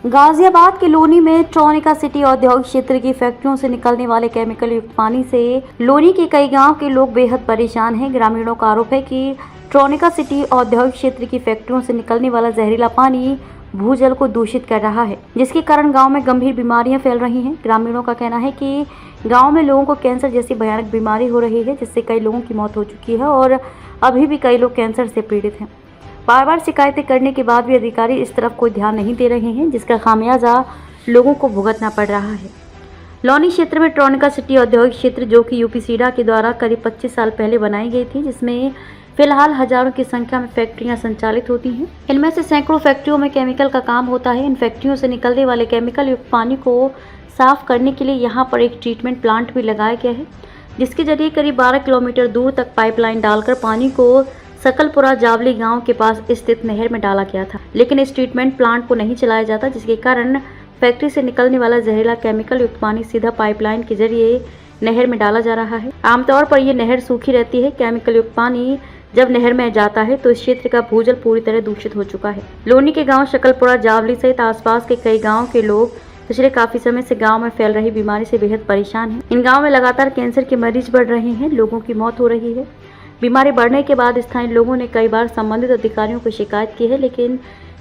गाजियाबाद के लोनी में tronica city औद्योगिक क्षेत्र की फैक्ट्रियों से निकलने वाले केमिकल युक्त पानी से लोनी के कई गांव के लोग बेहद परेशान हैं। ग्रामीणों का आरोप है कि ट्रॉनिका सिटी औद्योगिक क्षेत्र की फैक्ट्रियों से निकलने वाला जहरीला पानी भूजल को दूषित कर रहा है, जिसके कारण गांव में गंभीर बीमारियां फैल रही हैं। ग्रामीणों का कहना है कि गांव में लोगों को कैंसर जैसी भयानक बीमारी हो रही है, जिससे कई लोगों की मौत हो चुकी है और अभी भी कई लोग कैंसर से पीड़ित हैं। बार बार शिकायतें करने के बाद भी अधिकारी इस तरफ कोई ध्यान नहीं दे रहे हैं, जिसका खामियाजा लोगों को भुगतना पड़ रहा है। लोनी क्षेत्र में ट्रॉनिका सिटी औद्योगिक क्षेत्र, जो कि यूपीसीडा के द्वारा करीब 25 साल पहले बनाई गई थी, जिसमें फिलहाल हजारों की संख्या में फैक्ट्रियां संचालित होती हैं। इनमें से सैकड़ों फैक्ट्रियों में केमिकल का काम होता है। इन फैक्ट्रियों से निकलने वाले केमिकल युक्त पानी को साफ करने के लिए यहाँ पर एक ट्रीटमेंट प्लांट भी लगाया गया है, जिसके जरिए करीब 12 किलोमीटर दूर तक पाइपलाइन डालकर पानी को सकलपुरा जावली गांव के पास स्थित नहर में डाला गया था। लेकिन इस ट्रीटमेंट प्लांट को नहीं चलाया जाता, जिसके कारण फैक्ट्री से निकलने वाला जहरीला केमिकल युक्त पानी सीधा पाइपलाइन के जरिए नहर में डाला जा रहा है। आमतौर पर यह नहर सूखी रहती है। केमिकल युक्त पानी जब नहर में जाता है तो इस क्षेत्र का भूजल पूरी तरह दूषित हो चुका है। लोनी के गांव शकलपुरा जावली सहित आसपास के कई गाँव के लोग पिछले काफी समय से गांव में फैल रही बीमारी से बेहद परेशान हैं। इन गाँव में लगातार कैंसर के मरीज बढ़ रहे हैं, लोगों की मौत हो रही है। बीमारी बढ़ने के बाद स्थानीय लोगों ने कई बार संबंधित अधिकारियों को शिकायत की है, लेकिन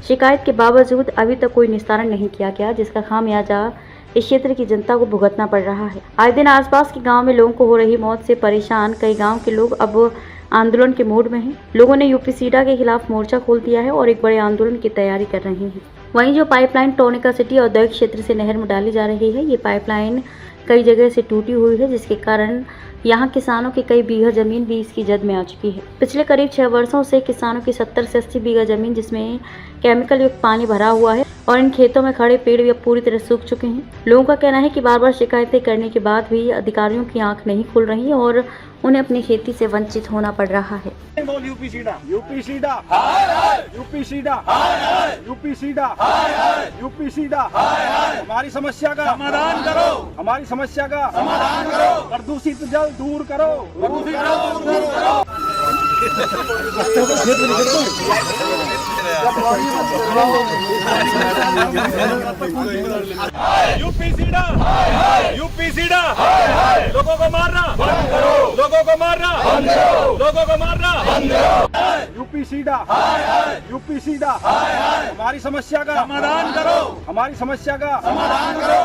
शिकायत के बावजूद अभी तक कोई निस्तारण नहीं किया गया, जिसका खामियाजा इस क्षेत्र की जनता को भुगतना पड़ रहा है। आए दिन आसपास के गांव में लोगों को हो रही मौत से परेशान कई गांव के लोग अब आंदोलन के मूड में हैं। लोगों ने यूपीसीडा के खिलाफ मोर्चा खोल दिया है और एक बड़े आंदोलन की तैयारी कर रहे हैं। वहीं जो पाइपलाइन ट्रॉनिका सिटी औद्योगिक क्षेत्र से नहर में डाली जा रही है, ये पाइपलाइन कई जगह से टूटी हुई है, जिसके कारण यहाँ किसानों की कई बीघा जमीन भी इसकी जद में आ चुकी है। पिछले करीब 6 वर्षों से किसानों की 70 से 80 बीघा जमीन जिसमें केमिकल युक्त पानी भरा हुआ है और इन खेतों में खड़े पेड़ भी अब पूरी तरह सूख चुके हैं। लोगों का कहना है कि बार बार शिकायतें करने के बाद भी अधिकारियों की आंख नहीं खुल रही और उन्हें अपनी खेती से वंचित होना पड़ रहा है। यूपीसीडा यूपीसीडा यूपीसीडा यूपीसीडा यूपीसीडा हमारी समस्या का समाधान करो, हमारी समस्या का समाधान करो, प्रदूषित जल दूर करो, प्रदूषित जल दूर करो। यूपीसीडा यूपीसीडा लोगों को मारना बंद करो, लोगों को मारना बंद करो, लोगों को मारना बंद करो। यूपीसीडा यूपीसीडा हमारी समस्या का समाधान करो, हमारी समस्या का समाधान करो।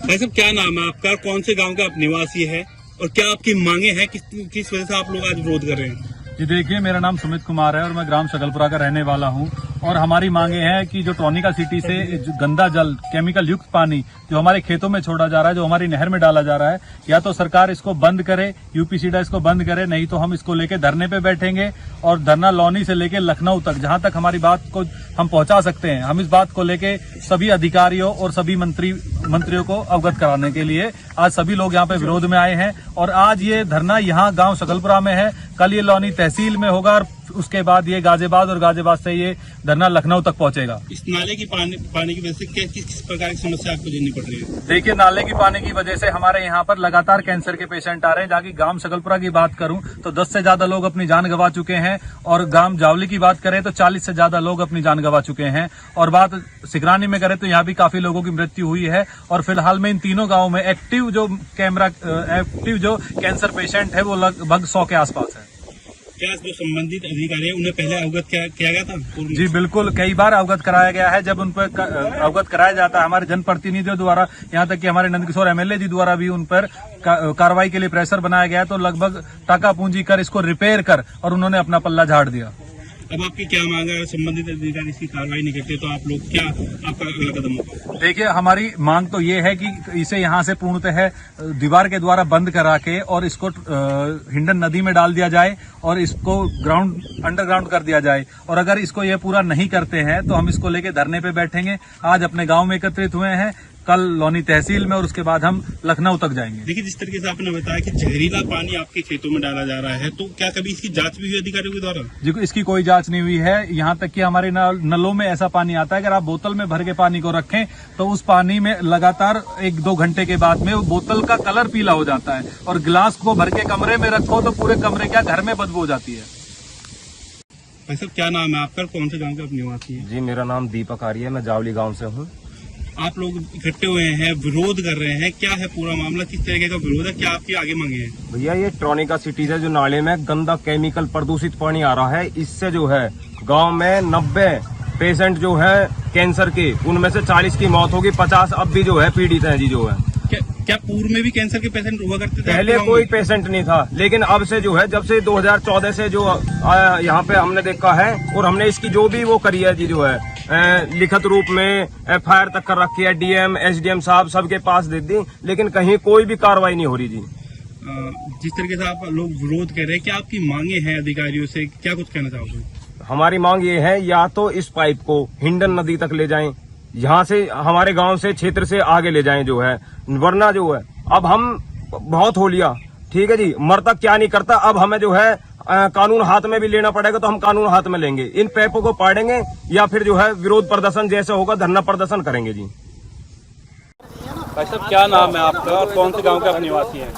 भाई साहब, क्या नाम है आपका, कौन से गांव का आप निवासी है और क्या आपकी मांगे हैं, किस वजह से आप लोग आज विरोध कर रहे हैं? जी देखिए, मेरा नाम सुमित कुमार है और मैं ग्राम शकलपुरा का रहने वाला हूं और हमारी मांगे हैं कि जो ट्रॉनिका सिटी से जो गंदा जल, केमिकल युक्त पानी जो हमारे खेतों में छोड़ा जा रहा है, जो हमारी नहर में डाला जा रहा है, या तो सरकार इसको बंद करे, यूपीसीडा इसको बंद करे, नहीं तो हम इसको लेके धरने पे बैठेंगे और धरना लोनी से लेके लखनऊ तक, जहां तक हमारी बात को हम पहुंचा सकते हैं, हम इस बात को लेके सभी अधिकारियों और सभी मंत्रियों को अवगत कराने के लिए आज सभी लोग यहाँ पे विरोध में आए हैं। और आज ये धरना यहाँ गांव शकलपुरा में है, कल ये लोनी तहसील में होगा और उसके बाद ये गाजियाबाद और गाजियाबाद से ये धरना लखनऊ तक पहुंचेगा। इस नाले की पानी की वजह से किस प्रकार की समस्या आपको झेलनी पड़ रही है? देखिए, नाले की पानी की वजह से हमारे यहाँ पर लगातार कैंसर के पेशेंट आ रहे हैं। जहाँ की गांव शकलपुरा की बात करूं तो 10 से ज्यादा लोग अपनी जान गंवा चुके हैं और गांव जावली की बात करें तो 40 से ज्यादा लोग अपनी जान गंवा चुके हैं। और बात सिकरानी में करें तो यहाँ भी काफी लोगों की मृत्यु हुई है। और फिलहाल में इन तीनों गाँव में एक्टिव जो कैंसर पेशेंट है वो लगभग 100 के आसपास है। क्या जो संबंधित अधिकारी है उन्हें पहले अवगत किया गया था? जी बिल्कुल, कई बार अवगत कराया गया है। जब उन पर अवगत कराया जाता है हमारे जनप्रतिनिधियों द्वारा, यहाँ तक कि हमारे नंदकिशोर एमएलए जी द्वारा भी उन पर कार्रवाई के लिए प्रेशर बनाया गया, तो लगभग टाका पूंजी कर इसको रिपेयर कर और उन्होंने अपना पल्ला झाड़ दिया। अब आपकी क्या मांग है? संबंधित अधिकारी इसकी कार्रवाई नहीं करते तो आप लोग क्या, आपका अगला कदम होगा? देखिए, हमारी मांग तो ये है कि इसे यहाँ से पूर्णतः दीवार के द्वारा बंद करा के और इसको हिंडन नदी में डाल दिया जाए और इसको अंडरग्राउंड कर दिया जाए। और अगर इसको ये पूरा नहीं करते हैं तो हम इसको लेके धरने पे बैठेंगे। आज अपने गाँव में एकत्रित हुए हैं, कल लोनी तहसील में और उसके बाद हम लखनऊ तक जाएंगे। देखिए, जिस तरीके से आपने बताया कि जहरीला पानी आपके खेतों में डाला जा रहा है, तो क्या कभी इसकी जांच भी हुई अधिकारियों के द्वारा? जी, इसकी कोई जांच नहीं हुई है। यहाँ तक कि हमारे नलों में ऐसा पानी आता है, अगर आप बोतल में भर के पानी को रखें तो उस पानी में लगातार 1-2 घंटे के बाद में वो बोतल का कलर पीला हो जाता है और गिलास को भर के कमरे में रखो तो पूरे कमरे क्या घर में बदबू हो जाती है। भाई साहब, क्या नाम है आपका, कौन से गाँव के आप निवासी हैं? जी, मेरा नाम दीपक आर्य है, मैं जावली गाँव से हूँ। आप लोग इकट्ठे हुए हैं, विरोध कर रहे हैं, क्या है पूरा मामला, किस तरीके का विरोध है, क्या आपकी आगे मांगे हैं? भैया ये ट्रॉनिका सिटी से जो नाले में गंदा केमिकल प्रदूषित पानी आ रहा है, इससे जो है गांव में 90 पेशेंट जो है कैंसर के, उनमें से 40 की मौत होगी, 50 अब भी जो है पीड़ित हैं जी जो है। क्या पूर्व में भी कैंसर के पेशेंट हुआ करते थे? पहले कोई पेशेंट नहीं था, लेकिन अब से जो है जब से 2014 से जो यहाँ पे हमने देखा है और हमने इसकी जो भी वो करी है जी जो है लिखित रूप में FIR तक कर रखी है, DM SDM साहब सबके पास दे दी, लेकिन कहीं कोई भी कार्रवाई नहीं हो रही जी। जिस तरीके से आप लोग विरोध कर रहे हैं, क्या आपकी मांगे हैं अधिकारियों से, क्या कुछ कहना चाहोगे? हमारी मांग ये है या तो इस पाइप को हिंडन नदी तक ले जाएं, यहाँ से हमारे गांव से क्षेत्र से आगे ले जाएं जो है, वरना जो है अब हम बहुत हो लिया, ठीक है जी, मरता क्या नहीं करता, अब हमें जो है कानून हाथ में भी लेना पड़ेगा, तो हम कानून हाथ में लेंगे, इन पैपों को पाड़ेंगे या फिर जो है विरोध प्रदर्शन जैसे होगा धरना प्रदर्शन करेंगे जी। भाई साहब, क्या नाम है आपका और कौन से गांव के आप निवासी हैं?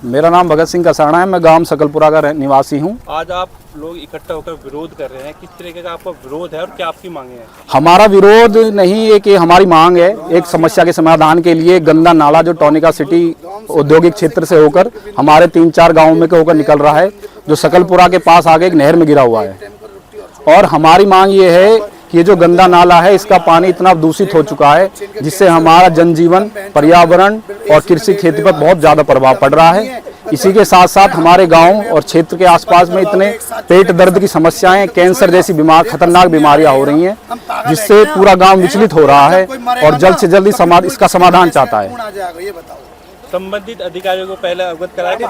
मेरा नाम भगत सिंह कसाना है, मैं गांव सकलपुरा का निवासी हूं। आज आप लोग इकट्ठा होकर विरोध कर रहे हैं, किस तरीके का आपका विरोध है और क्या आपकी मांगे हैं? हमारा विरोध नहीं है कि हमारी मांग है एक समस्या के समाधान के लिए, गंदा नाला जो ट्रॉनिका सिटी औद्योगिक क्षेत्र से होकर हमारे 3-4 गाँव में होकर निकल रहा है, जो सकलपुरा के पास आगे एक नहर में गिरा हुआ है। और हमारी मांग ये है कि ये जो गंदा नाला है इसका पानी इतना दूषित हो चुका है जिससे हमारा जनजीवन, पर्यावरण और कृषि खेती पर बहुत ज़्यादा प्रभाव पड़ रहा है। इसी के साथ साथ हमारे गांव और क्षेत्र के आसपास में इतने पेट दर्द की समस्याएं, कैंसर जैसी खतरनाक बीमारियां हो रही हैं, जिससे पूरा गांव विचलित हो रहा है और जल्द से जल्द इसका समाधान चाहता है। संबंधित अधिकारियों को पहले अवगत कराया कि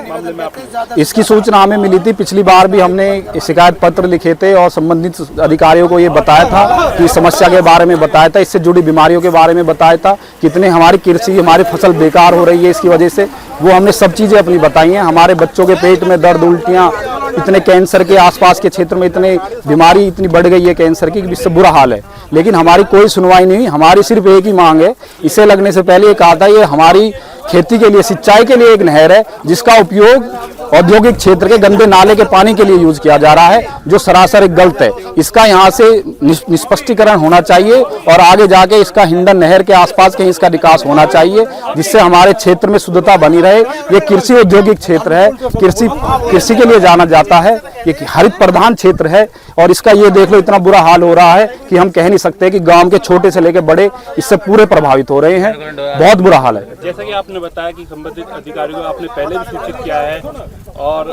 मामले में आपने? इसकी सूचना हमें मिली थी, पिछली बार भी हमने शिकायत पत्र लिखे थे और संबंधित अधिकारियों को ये बताया था कि समस्या के बारे में बताया था, इससे जुड़ी बीमारियों के बारे में बताया था, कितने हमारी कृषि, हमारी फसल बेकार हो रही है इसकी वजह से, वो हमने सब चीज़ें अपनी बताई हैं। हमारे बच्चों के पेट में दर्द, उल्टियाँ, इतने कैंसर के आसपास के क्षेत्र में इतने बीमारी इतनी बढ़ गई है कैंसर की, इससे बुरा हाल है, लेकिन हमारी कोई सुनवाई नहीं। हमारी सिर्फ एक ही मांग है, इसे लगने से पहले ये कहा था, ये हमारी खेती के लिए, सिंचाई के लिए एक नहर है जिसका उपयोग औद्योगिक क्षेत्र के गंदे नाले के पानी के लिए यूज किया जा रहा है, जो सरासर एक गलत है। इसका यहाँ से निष्पष्टीकरण होना चाहिए और आगे जाके इसका हिंडन नहर के आसपास कहीं इसका विकास होना चाहिए, जिससे हमारे क्षेत्र में शुद्धता बनी रहे। ये कृषि औद्योगिक क्षेत्र है, कृषि के लिए जाना जाता है, ये हरित प्रधान क्षेत्र है और इसका ये देख लो इतना बुरा हाल हो रहा है कि हम कह नहीं सकते कि गांव के छोटे से लेकर बड़े इससे पूरे प्रभावित हो रहे हैं। बहुत बुरा हाल है। जैसा कि आपने बताया कि संबंधित अधिकारियों को आपने पहले भी सूचित किया है और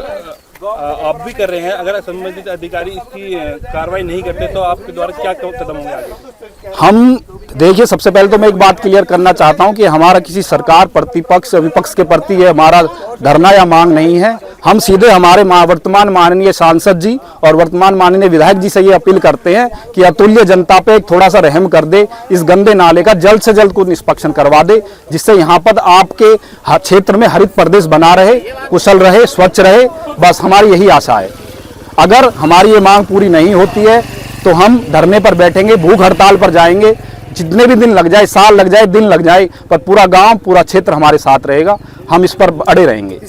आप भी कर रहे हैं, अगर संबंधित अधिकारी इसकी कार्रवाई नहीं करते तो आपके द्वारा क्या कदम होंगे आगे? हम देखिए, सबसे पहले तो मैं एक बात क्लियर करना चाहता हूं कि हमारा किसी सरकार, प्रतिपक्ष, विपक्ष के प्रति ये हमारा धरना या मांग नहीं है। हम सीधे हमारे वर्तमान माननीय सांसद जी और वर्तमान माननीय विधायक जी से ये अपील करते हैं कि अतुल्य जनता पे एक थोड़ा सा रहम कर दे, इस गंदे नाले का जल्द से जल्द कुछ निष्पक्षण करवा दे, जिससे यहाँ पर आपके क्षेत्र में हरित प्रदेश बना रहे, कुशल रहे, स्वच्छ रहे। बस हमारी यही आशा है। अगर हमारी ये मांग पूरी नहीं होती है तो हम धरने पर बैठेंगे, भूख हड़ताल पर जाएंगे, जितने भी दिन लग जाए, साल लग जाए, दिन लग जाए, पर पूरा गांव, पूरा क्षेत्र हमारे साथ रहेगा। हम इस पर अड़े रहेंगे।